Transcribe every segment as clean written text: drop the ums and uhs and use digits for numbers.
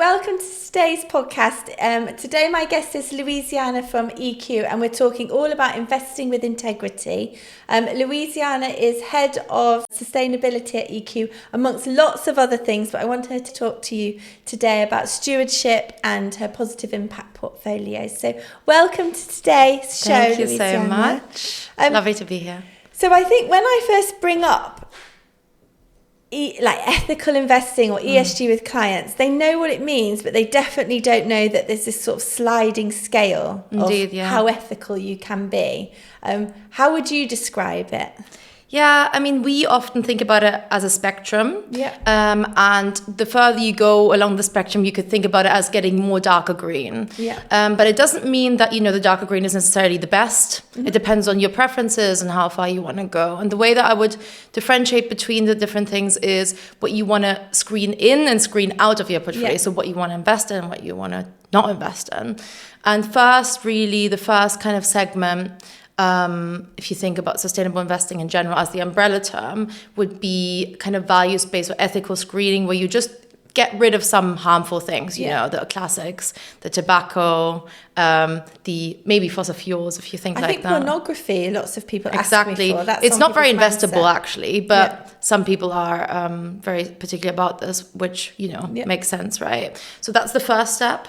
welcome to today's podcast. Today my guest is Louisiana from EQ, and we're talking all about investing with integrity. Louisiana is head of sustainability at EQ, amongst lots of other things, but I want her to talk to you today about stewardship and her positive impact portfolio. So welcome to today's show, Thank you Louisiana. so much. Lovely to be here. So I think when I first bring up ethical investing or ESG with clients, they know what it means, but they definitely don't know that there's this sort of sliding scale of how ethical you can be. How would you describe it? Yeah, I mean, we often think about it as a spectrum. Yeah. And the further you go along the spectrum, you could think about it as getting more darker green. Yeah. But it doesn't mean that, the darker green is necessarily the best. Mm-hmm. It depends on your preferences and how far you want to go. And the way that I would differentiate between the different things is what you want to screen in and screen out of your portfolio. Yeah. So what you want to invest in and what you want to not invest in. And the first kind of segment, if you think about sustainable investing in general as the umbrella term, would be kind of values-based or ethical screening, where you just get rid of some harmful things, the classics, the tobacco, the maybe fossil fuels, if you think like that. I think pornography, lots of people ask me for. That's it's not very investable, actually, but some people are very particular about this, which, makes sense, right? So that's the first step.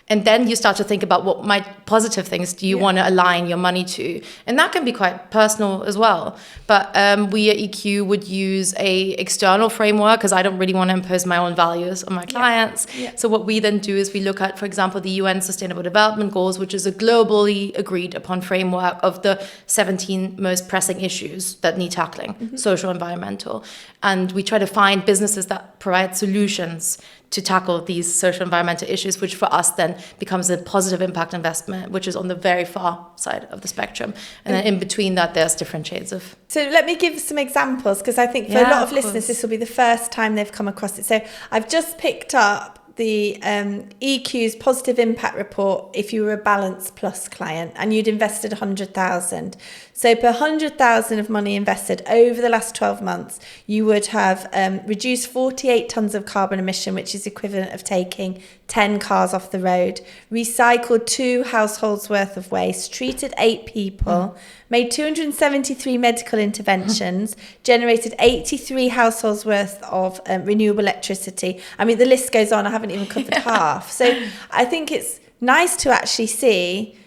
And then you start to think about what positive things do you want to align your money to. And that can be quite personal as well. But we at EQ would use a external framework, because I don't really want to impose my own values on my clients. Yeah. So what we then do is we look at, for example, the UN Sustainable Development Goals, which is a globally agreed upon framework of the 17 most pressing issues that need tackling, social, environmental. And we try to find businesses that provide solutions to tackle these social environmental issues, which for us then becomes a positive impact investment, which is on the very far side of the spectrum. And then in between that, there's different shades of. So let me give some examples, because I think for a lot of listeners, this will be the first time they've come across it. So I've just picked up the EQ's positive impact report if you were a Balance Plus client and you'd invested 100,000. So per 100,000 of money invested over the last 12 months, you would have reduced 48 tons of carbon emission, which is equivalent of taking 10 cars off the road, recycled 2 households worth of waste, treated 8 people, made 273 medical interventions, generated 83 households worth of renewable electricity. I mean, the list goes on. I haven't even covered half. So I think it's nice to actually see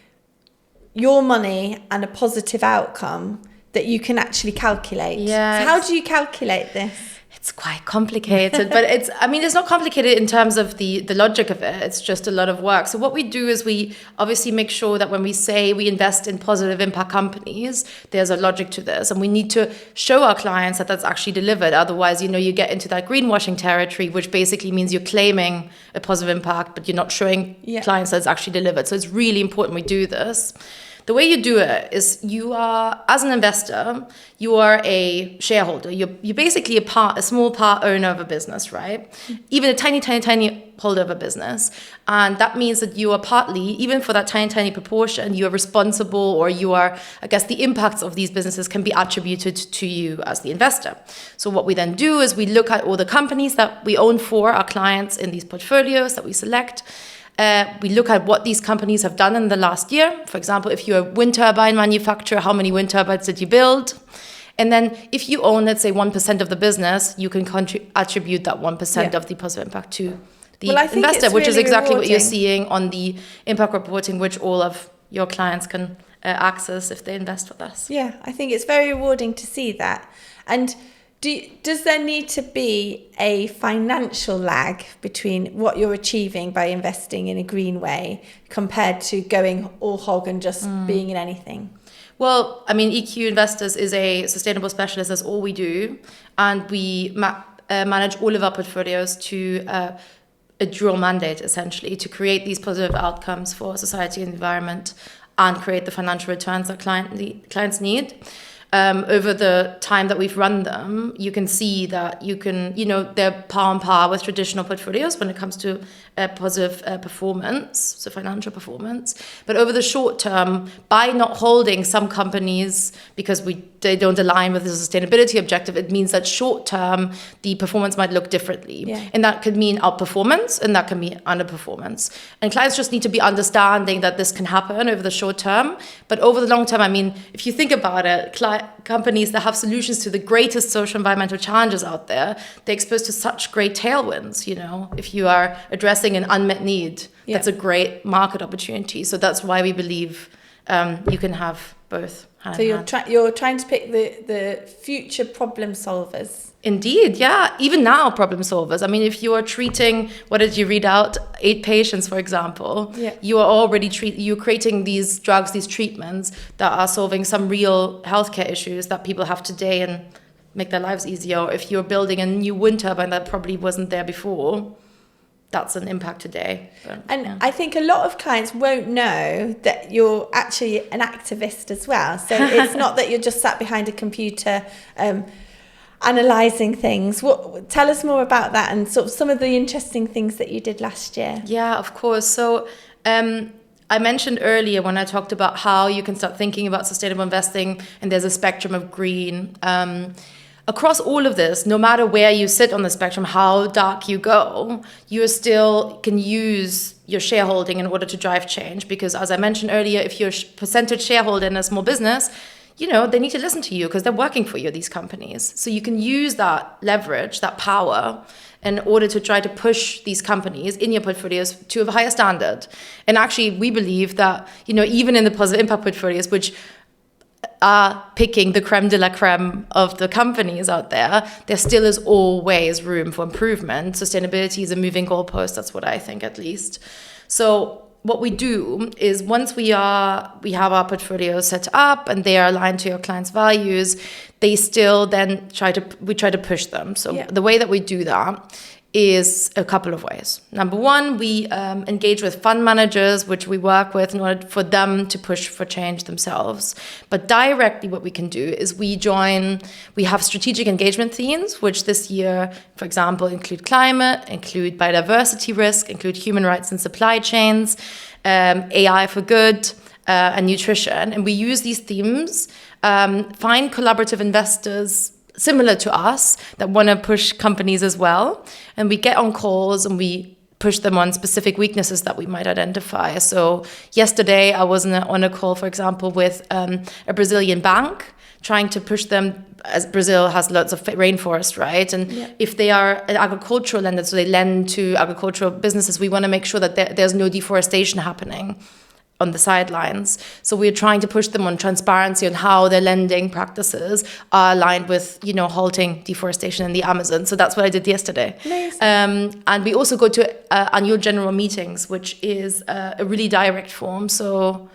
your money and a positive outcome that you can actually calculate. Yeah. So how do you calculate this? It's quite complicated, but it's not complicated in terms of the logic of it. It's just a lot of work. So what we do is we obviously make sure that when we say we invest in positive impact companies, there's a logic to this. And we need to show our clients that that's actually delivered. Otherwise, you get into that greenwashing territory, which basically means you're claiming a positive impact, but you're not showing clients that it's actually delivered. So it's really important we do this. The way you do it is you are, as an investor, you are a shareholder. You're basically a small part owner of a business, right? Even a tiny, tiny, tiny holder of a business. And that means that you are partly, even for that tiny, tiny proportion, you are responsible, or you are, the impacts of these businesses can be attributed to you as the investor. So what we then do is we look at all the companies that we own for our clients in these portfolios that we select. We look at what these companies have done in the last year. For example, if you're a wind turbine manufacturer, how many wind turbines did you build? And then if you own, let's say, 1% of the business, you can attribute that 1% of the positive impact to the investor, which is exactly what you're seeing on the impact reporting, which all of your clients can access if they invest with us. Yeah, I think it's very rewarding to see that. And does there need to be a financial lag between what you're achieving by investing in a green way compared to going all hog and just being in anything? Well, EQ Investors is a sustainable specialist. That's all we do. And we manage all of our portfolios to a dual mandate, essentially, to create these positive outcomes for society and the environment and create the financial returns that clients need. over the time that we've run them, you can see that they're par on par with traditional portfolios when it comes to positive performance, so financial performance. But over the short term, by not holding some companies because they don't align with the sustainability objective, it means that short term, the performance might look differently. Yeah. And that could mean outperformance and that can be underperformance. And clients just need to be understanding that this can happen over the short term. But over the long term, I mean, if you think about it, companies that have solutions to the greatest social environmental challenges out there, they're exposed to such great tailwinds, if you are addressing an unmet need. Yeah. That's a great market opportunity. So that's why we believe you can have both. So you're trying to pick the future problem solvers. Indeed, yeah. Even now, problem solvers. I mean, if you are treating, what did you read out? 8 patients, for example. Yeah. You are already you're creating these drugs, these treatments that are solving some real healthcare issues that people have today and make their lives easier. Or if you're building a new wind turbine that probably wasn't there before, that's an impact today. But, I think a lot of clients won't know that you're actually an activist as well. So it's not that you're just sat behind a computer analysing things. Tell us more about that and sort of some of the interesting things that you did last year. Yeah, of course. So I mentioned earlier when I talked about how you can start thinking about sustainable investing, and there's a spectrum of green. Across all of this, no matter where you sit on the spectrum, how dark you go, you still can use your shareholding in order to drive change. Because as I mentioned earlier, if you're a percentage shareholder in a small business, they need to listen to you because they're working for you, these companies. So you can use that leverage, that power, in order to try to push these companies in your portfolios to a higher standard. And actually, we believe that, even in the positive impact portfolios, which are picking the creme de la creme of the companies out there, there still is always room for improvement. Sustainability is a moving goalpost. That's what I think, at least. So what we do is once we have our portfolio set up and they are aligned to your clients' values, they still then we try to push them. So the way that we do that is a couple of ways. Number one, we engage with fund managers, which we work with in order for them to push for change themselves. But directly what we can do is we have strategic engagement themes, which this year, for example, include climate, include biodiversity risk, include human rights and supply chains, AI for good, and nutrition. And we use these themes, find collaborative investors similar to us that want to push companies as well. And we get on calls and we push them on specific weaknesses that we might identify. So yesterday I was on a call, for example, with a Brazilian bank, trying to push them, as Brazil has lots of rainforest, right? And if they are an agricultural lender, so they lend to agricultural businesses, we want to make sure that there's no deforestation happening on the sidelines. So we're trying to push them on transparency on how their lending practices are aligned with, halting deforestation in the Amazon. So that's what I did yesterday. Amazing. And we also go to annual general meetings, which is a really direct form. So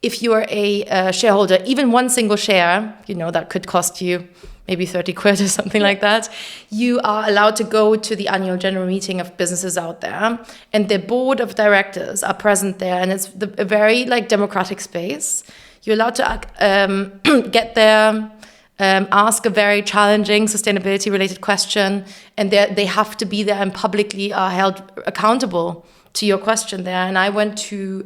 if you are a shareholder, even one single share, that could cost you maybe 30 quid or something like that, you are allowed to go to the annual general meeting of businesses out there, and the board of directors are present there, and it's a very democratic space. You're allowed to get there, ask a very challenging sustainability related question, and they have to be there and publicly are held accountable to your question there. And I went to,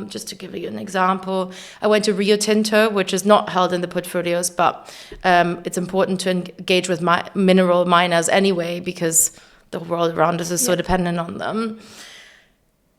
just to give you an example, I went to Rio Tinto, which is not held in the portfolios, but it's important to engage with mineral miners anyway, because the world around us is so dependent on them.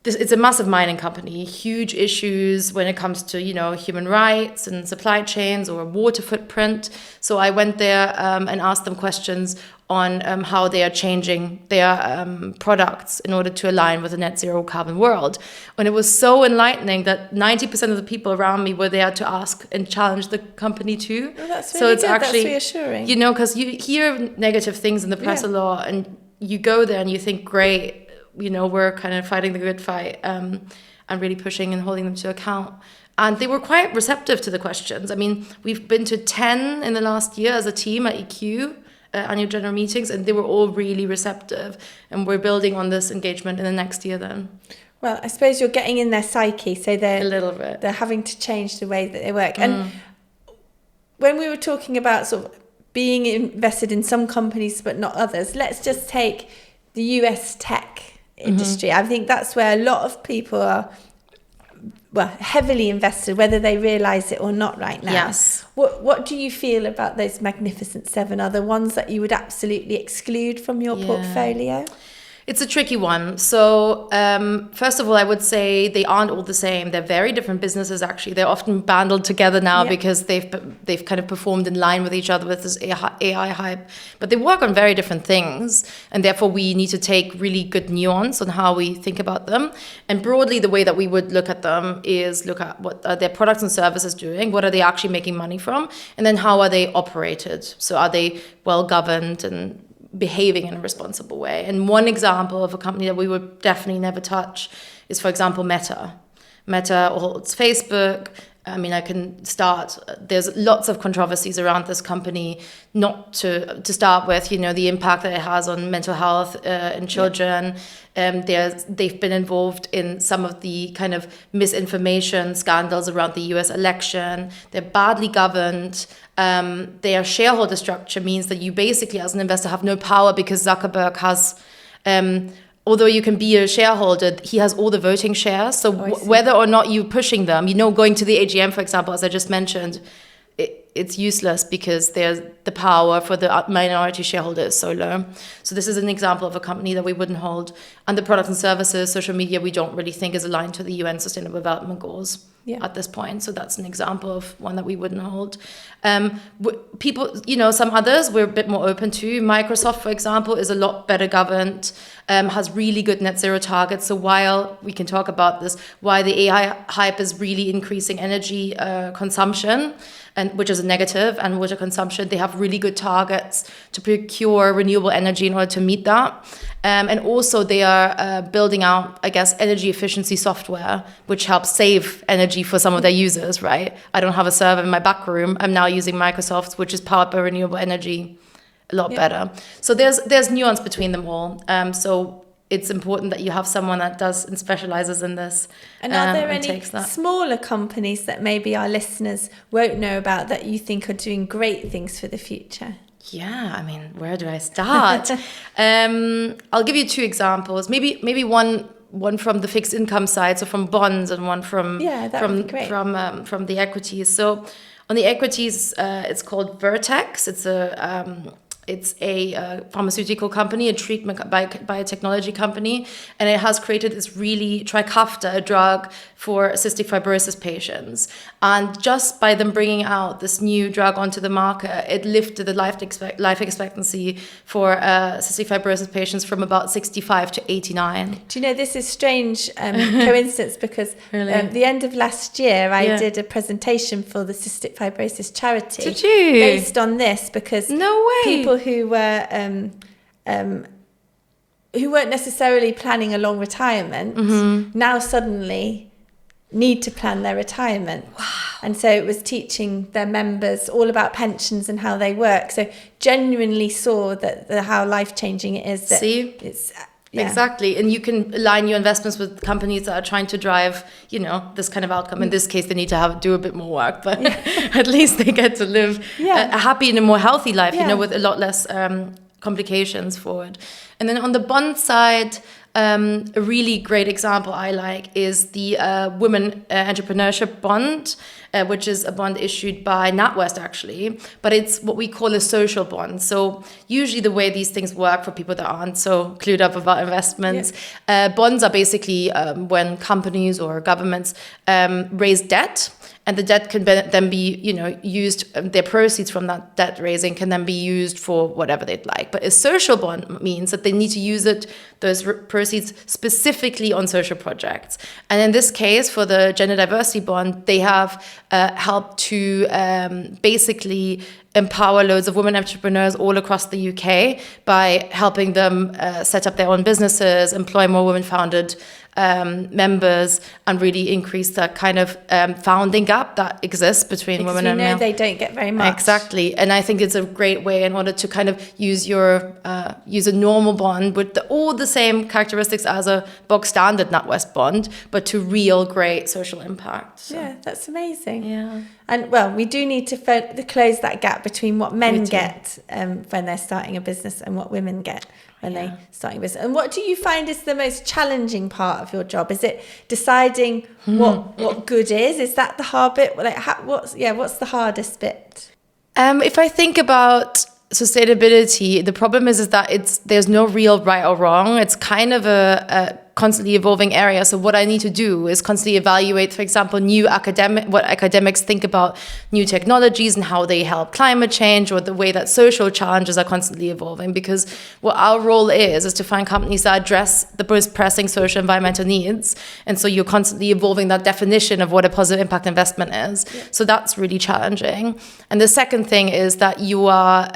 It's a massive mining company, huge issues when it comes to, human rights and supply chains or water footprint. So I went there and asked them questions on how they are changing their products in order to align with a net zero carbon world. And it was so enlightening that 90% of the people around me were there to ask and challenge the company too. Oh, that's really good. Actually, that's reassuring. Because you hear negative things in the press a lot, and you go there and you think, great, we're kind of fighting the good fight and really pushing and holding them to account. And they were quite receptive to the questions. I mean, we've been to 10 in the last year as a team at EQ, annual general meetings, and they were all really receptive. And we're building on this engagement in the next year then. Well, I suppose you're getting in their psyche, so a little bit. They're having to change the way that they work. And when we were talking about sort of being invested in some companies but not others, let's just take the US tech industry. I think that's where a lot of people are heavily invested, whether they realise it or not right now. Yes. What do you feel about those Magnificent Seven? Are the ones that you would absolutely exclude from your portfolio? It's a tricky one. So first of all, I would say they aren't all the same. They're very different businesses, actually. They're often bundled together now because they've kind of performed in line with each other with this AI hype. But they work on very different things. And therefore, we need to take really good nuance on how we think about them. And broadly, the way that we would look at them is look at what are their products and services doing? What are they actually making money from? And then how are they operated? So are they well governed and behaving in a responsible way? And one example of a company that we would definitely never touch is, for example, Meta holds Facebook. I mean, I can start. There's lots of controversies around this company. Not to start with, the impact that it has on mental health in children. They've been involved in some of the kind of misinformation scandals around the US election. They're badly governed. Their shareholder structure means that you basically, as an investor, have no power because Zuckerberg has. Although you can be a shareholder, he has all the voting shares. So whether or not you're pushing them, going to the AGM, for example, as I just mentioned, it's useless because the power for the minority shareholder is so low. So this is an example of a company that we wouldn't hold. And the products and services, social media, we don't really think is aligned to the UN Sustainable Development Goals at this point. So that's an example of one that we wouldn't hold. People, some others we're a bit more open to. Microsoft, for example, is a lot better governed, has really good net zero targets. So while we can talk about this, why the AI hype is really increasing energy consumption, and which is a negative, and water consumption, they have really good targets to procure renewable energy in order to meet that. And also they are building out, I guess, energy efficiency software, which helps save energy for some of their users, right? I don't have a server in my back room. I'm now using Microsoft's, which is powered by renewable energy, a lot better. So there's nuance between them all. So it's important that you have someone that does and specializes in this. And are there any smaller companies that maybe our listeners won't know about that you think are doing great things for the future? Yeah, I mean, where do I start? I'll give you two examples. Maybe one from the fixed income side, so from bonds, and one from the equities. So on the equities, it's called Vertex. It's a pharmaceutical company, a treatment biotechnology company, and it has created this really 𝗙𝗏𝗏, a drug for cystic fibrosis patients. And just by them bringing out this new drug onto the market, it lifted the life expectancy for cystic fibrosis patients from about 65 to 89. Do you know, this is strange coincidence because Really? The end of last year, I did a presentation for the Cystic Fibrosis charity. Did you? Based on this, because people who were who weren't necessarily planning a long retirement now suddenly need to plan their retirement. Wow. And so it was teaching their members all about pensions and how they work. So genuinely saw that how life-changing it is. That it's Exactly. And you can align your investments with companies that are trying to drive, this kind of outcome. In this case, they need to do a bit more work, but at least they get to live a happy and a more healthy life, with a lot less complications forward. And then on the bond side, a really great example I like is the Women Entrepreneurship Bond, which is a bond issued by NatWest, actually. But it's what we call a social bond. So usually the way these things work for people that aren't so clued up about investments, bonds are basically when companies or governments raise debt. And the debt can then be, used, their proceeds from that debt raising can then be used for whatever they'd like. But a social bond means that they need to use those proceeds specifically on social projects. And in this case, for the gender diversity bond, they have helped to basically empower loads of women entrepreneurs all across the UK by helping them set up their own businesses, employ more women-founded members, and really increase that kind of founding gap that exists between women and men. They don't get very much. Exactly. And I think it's a great way in order to kind of use a normal bond with all the same characteristics as a bog standard NatWest bond, but to real great social impact. So. Yeah, that's amazing. Yeah. And well, we do need to close that gap between what men get when they're starting a business and what women get when they're starting a business. And what do you find is the most challenging part of your job? Is it deciding what good is? Is that the hard bit? Like, what's the hardest bit? If I think about sustainability, the problem is that there's no real right or wrong. It's kind of a constantly evolving area. So what I need to do is constantly evaluate, for example, what academics think about new technologies and how they help climate change, or the way that social challenges are constantly evolving. Because what our role is to find companies that address the most pressing social environmental needs. And so you're constantly evolving that definition of what a positive impact investment is. Yeah. So that's really challenging. And the second thing is that you are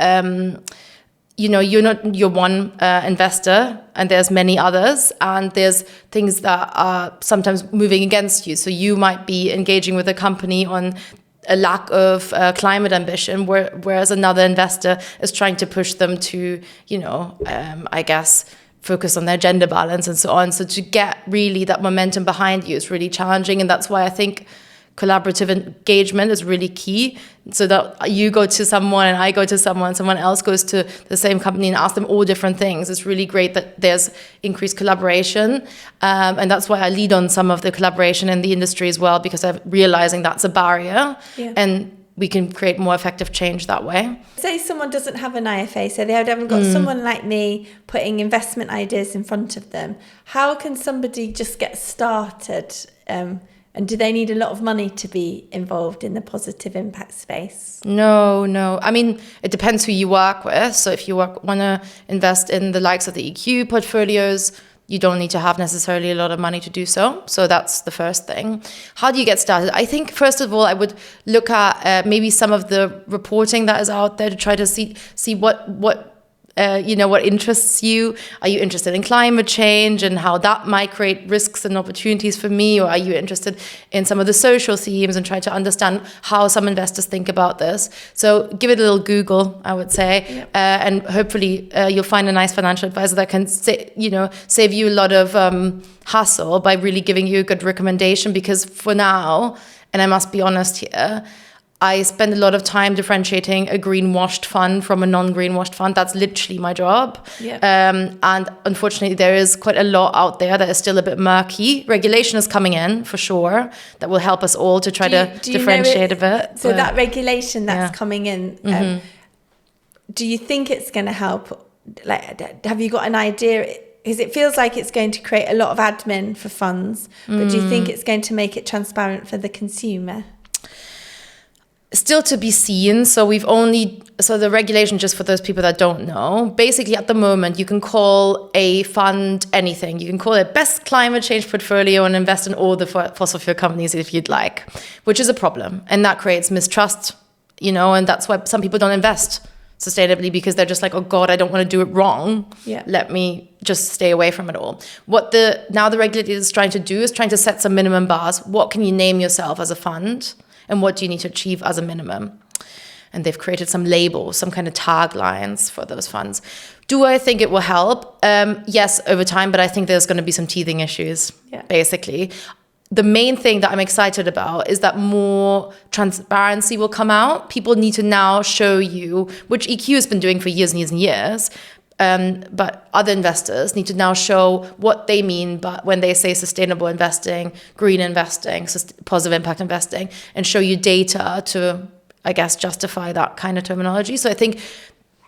you're one investor, and there's many others, and there's things that are sometimes moving against you. So you might be engaging with a company on a lack of climate ambition, whereas another investor is trying to push them to, focus on their gender balance and so on. So to get really that momentum behind you is really challenging, and that's why I think collaborative engagement is really key, so that you go to someone and I go to someone else goes to the same company and ask them all different things. It's really great that there's increased collaboration, and that's why I lead on some of the collaboration in the industry as well, because I'm realizing that's a barrier, and we can create more effective change that way. Say someone doesn't have an IFA, so they haven't got someone like me putting investment ideas in front of them. How can somebody just get started? And do they need a lot of money to be involved in the positive impact space? No. I mean, it depends who you work with. So if you want to invest in the likes of the EQ portfolios, you don't need to have necessarily a lot of money to do so. So that's the first thing. How do you get started? I think, first of all, I would look at maybe some of the reporting that is out there to try to see what interests you. Are you interested in climate change and how that might create risks and opportunities for me? Or are you interested in some of the social themes and try to understand how some investors think about this? So give it a little Google, I would say. And hopefully you'll find a nice financial advisor that can save you a lot of hassle by really giving you a good recommendation. Because for now, and I must be honest here, I spend a lot of time differentiating a greenwashed fund from a non-greenwashed fund. That's literally my job. And unfortunately, there is quite a lot out there that is still a bit murky. Regulation is coming in, for sure, that will help us all to try to differentiate a bit. So that regulation that's coming in, do you think it's going to help? Like, have you got an idea? Because it feels like it's going to create a lot of admin for funds, but do you think it's going to make it transparent for the consumer? Still to be seen. So the regulation, just for those people that don't know, basically at the moment you can call a fund anything. You can call it best climate change portfolio and invest in all the fossil fuel companies if you'd like, which is a problem. And that creates mistrust, and that's why some people don't invest sustainably, because they're just like, oh God, I don't want to do it wrong. Let me just stay away from it all. What the regulator is trying to do is trying to set some minimum bars. What can you name yourself as a fund? And what do you need to achieve as a minimum? And they've created some labels, some kind of taglines for those funds. Do I think it will help? Yes, over time, but I think there's going to be some teething issues, basically. The main thing that I'm excited about is that more transparency will come out. People need to now show you, which EQ has been doing for years and years and years, but other investors need to now show what they mean but when they say sustainable investing, green investing, positive impact investing, and show you data to, I guess, justify that kind of terminology. So I think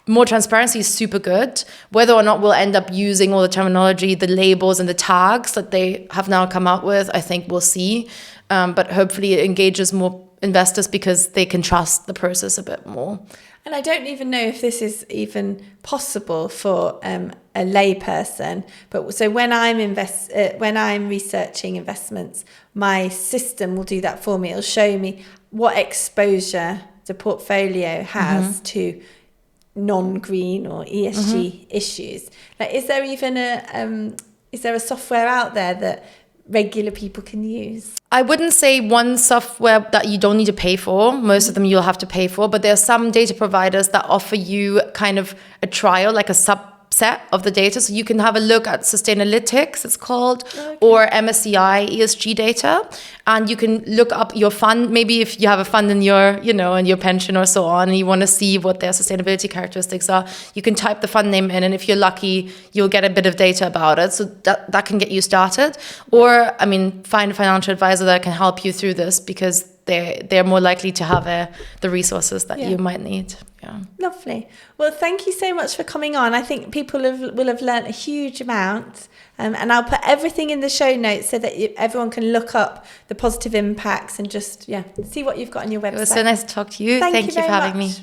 more transparency is super good. Whether or not we'll end up using all the terminology, the labels and the tags that they have now come out with, I think we'll see. But hopefully it engages more investors because they can trust the process a bit more. And I don't even know if this is even possible for a lay person. But so when I'm researching investments, my system will do that for me. It'll show me what exposure the portfolio has to non-green or ESG issues. Like, is there even a software out there that regular people can use? I wouldn't say one software that you don't need to pay for. Most of them you'll have to pay for, but there are some data providers that offer you kind of a trial, like a set of the data. So you can have a look at Sustainalytics, it's called, or MSCI ESG data. And you can look up your fund. Maybe if you have a fund in your, in your pension or so on, and you want to see what their sustainability characteristics are, you can type the fund name in. And if you're lucky, you'll get a bit of data about it. So that can get you started. Or, find a financial advisor that can help you through this, because they're more likely to have the resources that you might need. Yeah. Lovely. Well, thank you so much for coming on. I think people will have learnt a huge amount. And I'll put everything in the show notes so that everyone can look up the positive impacts and just, see what you've got on your website. It was so nice to talk to you. Thank you for having me.